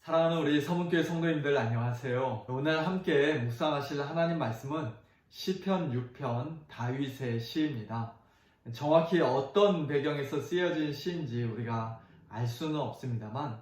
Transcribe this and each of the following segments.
사랑하는 우리 서문교회 성도님들 안녕하세요. 오늘 함께 묵상하실 하나님 말씀은 시편 6편 다윗의 시입니다. 정확히 어떤 배경에서 쓰여진 시인지 우리가 알 수는 없습니다만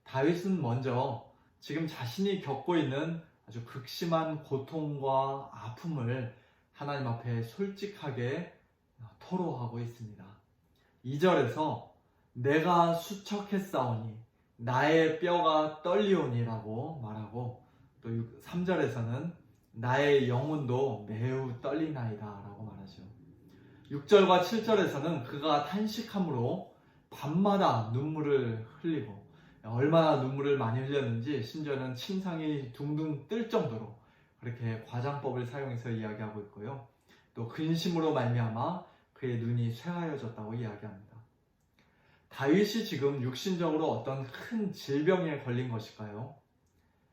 다윗은 먼저 지금 자신이 겪고 있는 아주 극심한 고통과 아픔을 하나님 앞에 솔직하게 토로하고 있습니다. 2절에서 내가 수척했사오니 나의 뼈가 떨리오니라고 말하고, 또 3절에서는 나의 영혼도 매우 떨리나이다 라고 말하죠. 6절과 7절에서는 그가 탄식함으로 밤마다 눈물을 흘리고, 얼마나 눈물을 많이 흘렸는지 심지어는 침상이 둥둥 뜰 정도로 그렇게 과장법을 사용해서 이야기하고 있고요. 또 근심으로 말미암아 그의 눈이 쇠하여졌다고 이야기합니다. 다윗이 지금 육신적으로 어떤 큰 질병에 걸린 것일까요?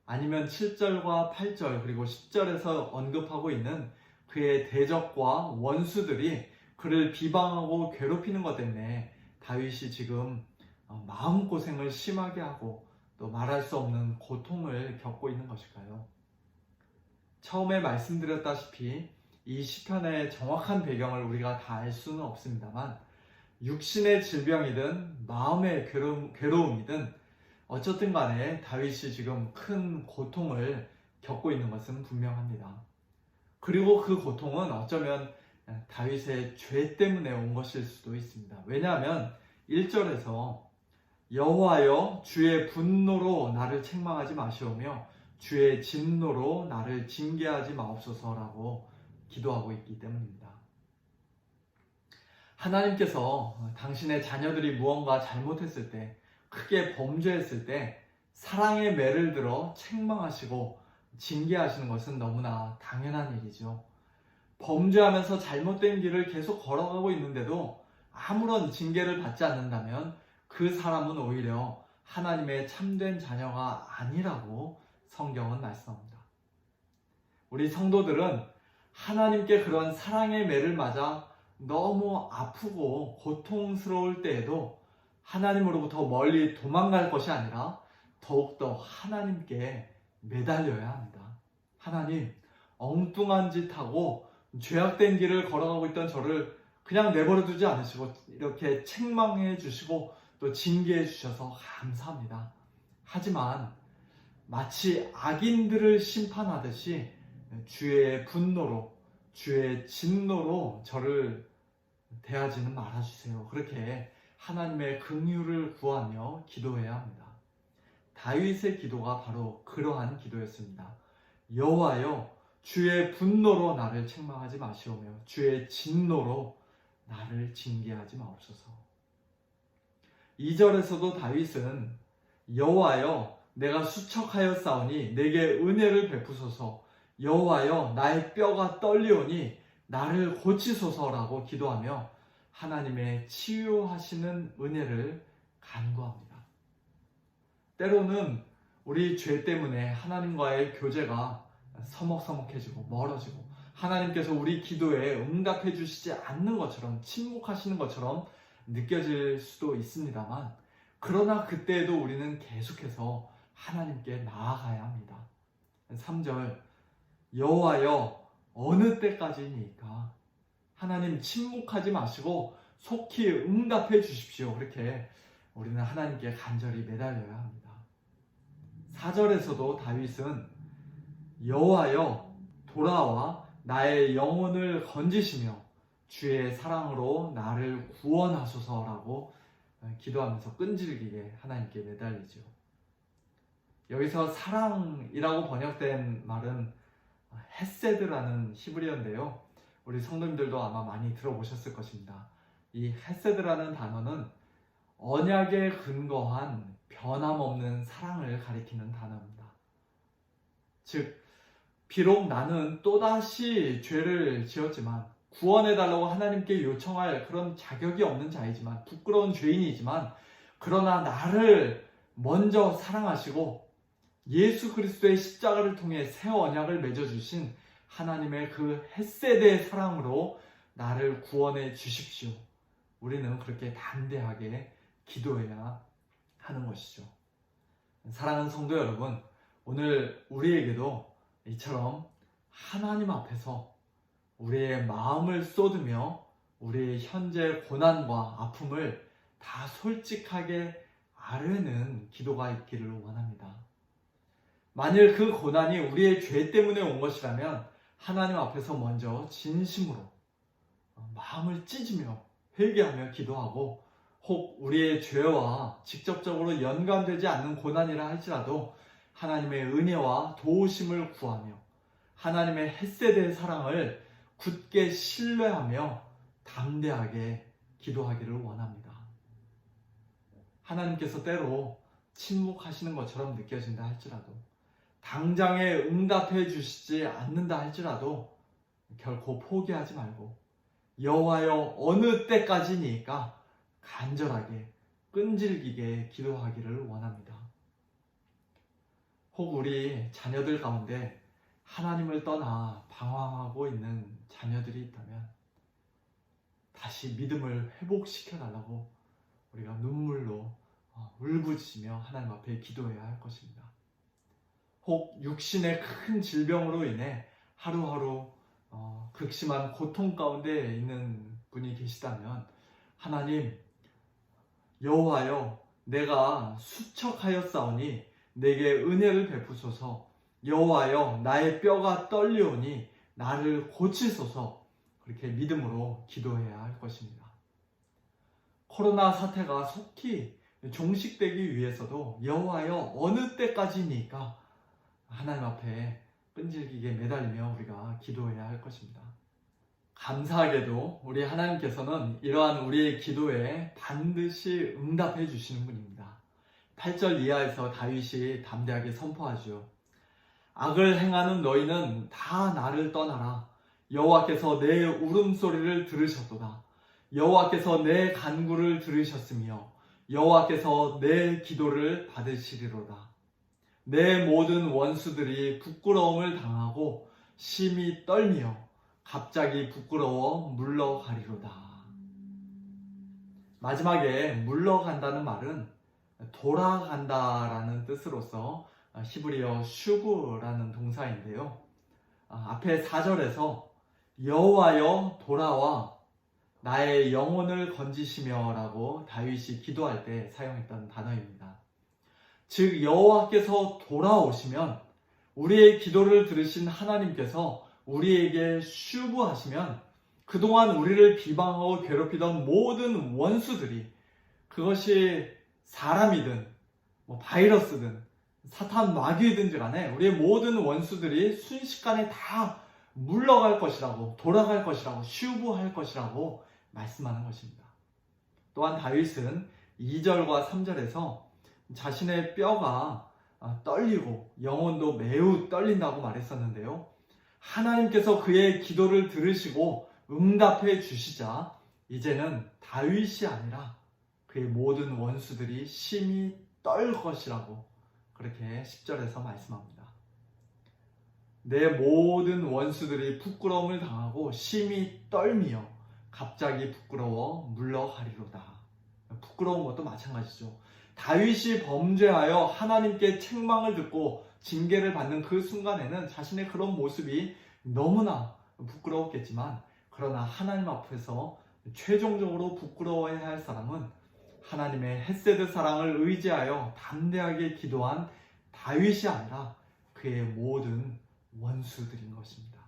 아니면 7절과 8절 그리고 10절에서 언급하고 있는 그의 대적과 원수들이 그를 비방하고 괴롭히는 것 때문에 다윗이 지금 마음고생을 심하게 하고 또 말할 수 없는 고통을 겪고 있는 것일까요? 처음에 말씀드렸다시피 이 시편의 정확한 배경을 우리가 다 알 수는 없습니다만 육신의 질병이든 마음의 괴로움이든 어쨌든 간에 다윗이 지금 큰 고통을 겪고 있는 것은 분명합니다. 그리고 그 고통은 어쩌면 다윗의 죄 때문에 온 것일 수도 있습니다. 왜냐하면 1절에서 여호와여 주의 분노로 나를 책망하지 마시오며 주의 진노로 나를 징계하지 마옵소서라고 기도하고 있기 때문입니다. 하나님께서 당신의 자녀들이 무언가 잘못했을 때, 크게 범죄했을 때 사랑의 매를 들어 책망하시고 징계하시는 것은 너무나 당연한 일이죠. 범죄하면서 잘못된 길을 계속 걸어가고 있는데도 아무런 징계를 받지 않는다면 그 사람은 오히려 하나님의 참된 자녀가 아니라고 성경은 말씀합니다. 우리 성도들은 하나님께 그런 사랑의 매를 맞아 너무 아프고 고통스러울 때에도 하나님으로부터 멀리 도망갈 것이 아니라 더욱더 하나님께 매달려야 합니다. 하나님, 엉뚱한 짓 하고 죄악된 길을 걸어가고 있던 저를 그냥 내버려 두지 않으시고 이렇게 책망해 주시고 또 징계해 주셔서 감사합니다. 하지만 마치 악인들을 심판하듯이 주의 분노로, 주의 진노로 저를 대하지는 말아주세요. 그렇게 하나님의 긍휼을 구하며 기도해야 합니다. 다윗의 기도가 바로 그러한 기도였습니다. 여호와여 주의 분노로 나를 책망하지 마시오며 주의 진노로 나를 징계하지 마옵소서. 2절에서도 다윗은 여호와여 내가 수척하였사오니 내게 은혜를 베푸소서 여호와여 나의 뼈가 떨리오니 나를 고치소서라고 기도하며 하나님의 치유하시는 은혜를 간구합니다. 때로는 우리 죄 때문에 하나님과의 교제가 서먹서먹해지고 멀어지고 하나님께서 우리 기도에 응답해 주시지 않는 것처럼 침묵하시는 것처럼 느껴질 수도 있습니다만 그러나 그때에도 우리는 계속해서 하나님께 나아가야 합니다. 3절 여호와여 어느 때까지니까 하나님 침묵하지 마시고 속히 응답해 주십시오. 그렇게 우리는 하나님께 간절히 매달려야 합니다. 4절에서도 다윗은 여호와여 돌아와 나의 영혼을 건지시며 주의 사랑으로 나를 구원하소서라고 기도하면서 끈질기게 하나님께 매달리죠. 여기서 사랑이라고 번역된 말은 헤세드라는 히브리어인데요. 우리 성도님들도 아마 많이 들어보셨을 것입니다. 이 헤세드라는 단어는 언약에 근거한 변함없는 사랑을 가리키는 단어입니다. 즉, 비록 나는 또다시 죄를 지었지만 구원해달라고 하나님께 요청할 그런 자격이 없는 자이지만 부끄러운 죄인이지만 그러나 나를 먼저 사랑하시고 예수 그리스도의 십자가를 통해 새 언약을 맺어주신 하나님의 그 헤세드의 사랑으로 나를 구원해 주십시오. 우리는 그렇게 담대하게 기도해야 하는 것이죠. 사랑하는 성도 여러분, 오늘 우리에게도 이처럼 하나님 앞에서 우리의 마음을 쏟으며 우리의 현재 고난과 아픔을 다 솔직하게 아뢰는 기도가 있기를 원합니다. 만일 그 고난이 우리의 죄 때문에 온 것이라면 하나님 앞에서 먼저 진심으로 마음을 찢으며 회개하며 기도하고, 혹 우리의 죄와 직접적으로 연관되지 않는 고난이라 할지라도 하나님의 은혜와 도우심을 구하며 하나님의 헷세대의 사랑을 굳게 신뢰하며 담대하게 기도하기를 원합니다. 하나님께서 때로 침묵하시는 것처럼 느껴진다 할지라도, 당장에 응답해 주시지 않는다 할지라도 결코 포기하지 말고 여호와여 어느 때까지니까 간절하게 끈질기게 기도하기를 원합니다. 혹 우리 자녀들 가운데 하나님을 떠나 방황하고 있는 자녀들이 있다면 다시 믿음을 회복시켜 달라고 우리가 눈물로 울부짖으며 하나님 앞에 기도해야 할 것입니다. 혹 육신의 큰 질병으로 인해 하루하루 극심한 고통 가운데 있는 분이 계시다면, 하나님 여호와여 내가 수척하였사오니 내게 은혜를 베푸소서. 여호와여 나의 뼈가 떨리오니 나를 고치소서. 그렇게 믿음으로 기도해야 할 것입니다. 코로나 사태가 속히 종식되기 위해서도 여호와여 어느 때까지니까 하나님 앞에 끈질기게 매달리며 우리가 기도해야 할 것입니다. 감사하게도 우리 하나님께서는 이러한 우리의 기도에 반드시 응답해 주시는 분입니다. 8절 이하에서 다윗이 담대하게 선포하죠. 악을 행하는 너희는 다 나를 떠나라. 여호와께서 내 울음소리를 들으셨도다. 여호와께서 내 간구를 들으셨으며 여호와께서 내 기도를 받으시리로다. 내 모든 원수들이 부끄러움을 당하고 심히 떨며 갑자기 부끄러워 물러가리로다. 마지막에 물러간다는 말은 돌아간다라는 뜻으로서 히브리어 슈브라는 동사인데요. 앞에 4절에서 여호와여 돌아와 나의 영혼을 건지시며 라고 다윗이 기도할 때 사용했던 단어입니다. 즉 여호와께서 돌아오시면, 우리의 기도를 들으신 하나님께서 우리에게 슈브하시면 그동안 우리를 비방하고 괴롭히던 모든 원수들이, 그것이 사람이든 바이러스든 사탄 마귀든지 간에 우리의 모든 원수들이 순식간에 다 물러갈 것이라고, 돌아갈 것이라고, 슈브할 것이라고 말씀하는 것입니다. 또한 다윗은 2절과 3절에서 자신의 뼈가 떨리고 영혼도 매우 떨린다고 말했었는데요. 하나님께서 그의 기도를 들으시고 응답해 주시자 이제는 다윗이 아니라 그의 모든 원수들이 심히 떨 것이라고 그렇게 10절에서 말씀합니다. 내 모든 원수들이 부끄러움을 당하고 심히 떨미며 갑자기 부끄러워 물러가리로다. 부끄러운 것도 마찬가지죠. 다윗이 범죄하여 하나님께 책망을 듣고 징계를 받는 그 순간에는 자신의 그런 모습이 너무나 부끄러웠겠지만, 그러나 하나님 앞에서 최종적으로 부끄러워해야 할 사람은 하나님의 헷세드 사랑을 의지하여 담대하게 기도한 다윗이 아니라 그의 모든 원수들인 것입니다.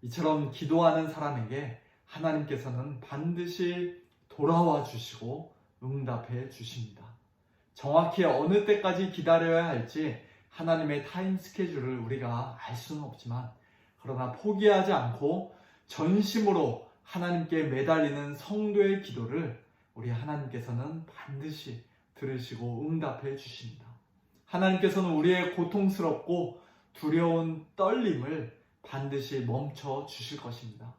이처럼 기도하는 사람에게 하나님께서는 반드시 돌아와 주시고 응답해 주십니다. 정확히 어느 때까지 기다려야 할지 하나님의 타임 스케줄을 우리가 알 수는 없지만, 그러나 포기하지 않고 전심으로 하나님께 매달리는 성도의 기도를 우리 하나님께서는 반드시 들으시고 응답해 주십니다. 하나님께서는 우리의 고통스럽고 두려운 떨림을 반드시 멈춰 주실 것입니다.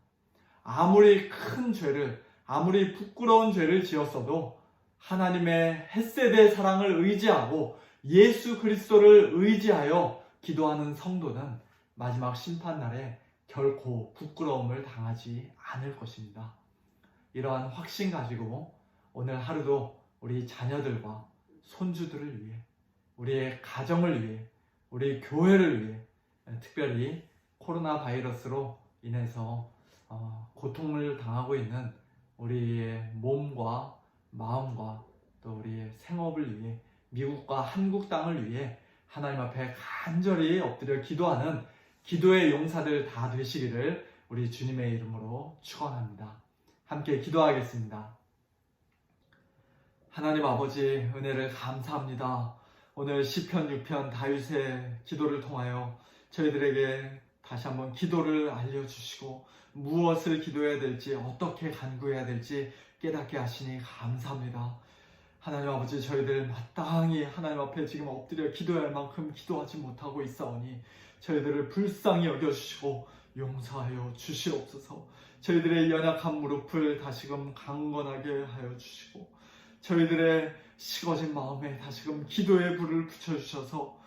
아무리 큰 죄를, 아무리 부끄러운 죄를 지었어도 하나님의 헷세대 사랑을 의지하고 예수 그리스도를 의지하여 기도하는 성도는 마지막 심판날에 결코 부끄러움을 당하지 않을 것입니다. 이러한 확신 가지고 오늘 하루도 우리 자녀들과 손주들을 위해, 우리의 가정을 위해, 우리 교회를 위해, 특별히 코로나 바이러스로 인해서 고통을 당하고 있는 우리의 몸과 마음과 또 우리의 생업을 위해, 미국과 한국 땅을 위해 하나님 앞에 간절히 엎드려 기도하는 기도의 용사들 다 되시기를 우리 주님의 이름으로 축원합니다. 함께 기도하겠습니다. 하나님 아버지, 은혜를 감사합니다. 오늘 시편 6편 다윗의 기도를 통하여 저희들에게 다시 한번 기도를 알려주시고 무엇을 기도해야 될지, 어떻게 간구해야 될지 깨닫게 하시니 감사합니다. 하나님 아버지, 저희들 마땅히 하나님 앞에 지금 엎드려 기도할 만큼 기도하지 못하고 있사오니 저희들을 불쌍히 여겨주시고 용서하여 주시옵소서. 저희들의 연약한 무릎을 다시금 강건하게 하여 주시고 저희들의 식어진 마음에 다시금 기도의 불을 붙여주셔서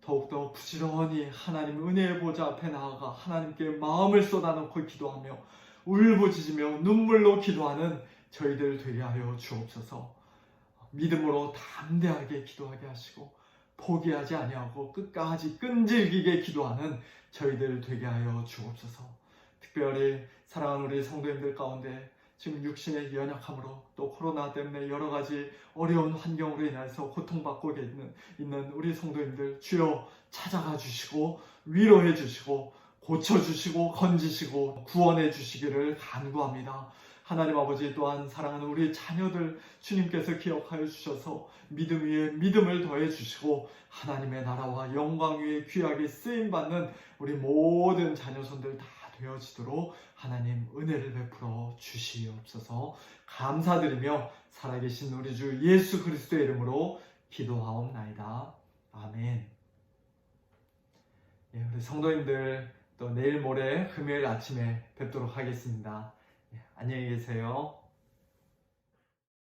더욱더 부지런히 하나님 은혜의 보좌 앞에 나아가 하나님께 마음을 쏟아놓고 기도하며 울부짖으며 눈물로 기도하는 저희들 되게 하여 주옵소서. 믿음으로 담대하게 기도하게 하시고 포기하지 아니하고 끝까지 끈질기게 기도하는 저희들 되게 하여 주옵소서. 특별히 사랑하는 우리 성도님들 가운데 지금 육신의 연약함으로 또 코로나 때문에 여러 가지 어려운 환경으로 인해서 고통받고 있는 우리 성도님들 주여 찾아가 주시고 위로해 주시고 고쳐주시고 건지시고 구원해 주시기를 간구합니다. 하나님 아버지, 또한 사랑하는 우리 자녀들 주님께서 기억하여 주셔서 믿음 위에 믿음을 더해 주시고 하나님의 나라와 영광 위에 귀하게 쓰임받는 우리 모든 자녀손들 다 되어지도록 하나님 은혜를 베풀어 주시옵소서. 감사드리며 살아계신 우리 주 예수 그리스도의 이름으로 기도하옵나이다. 아멘. 우리 성도님들 또 내일 모레 금요일 아침에 뵙도록 하겠습니다. 안녕히 계세요.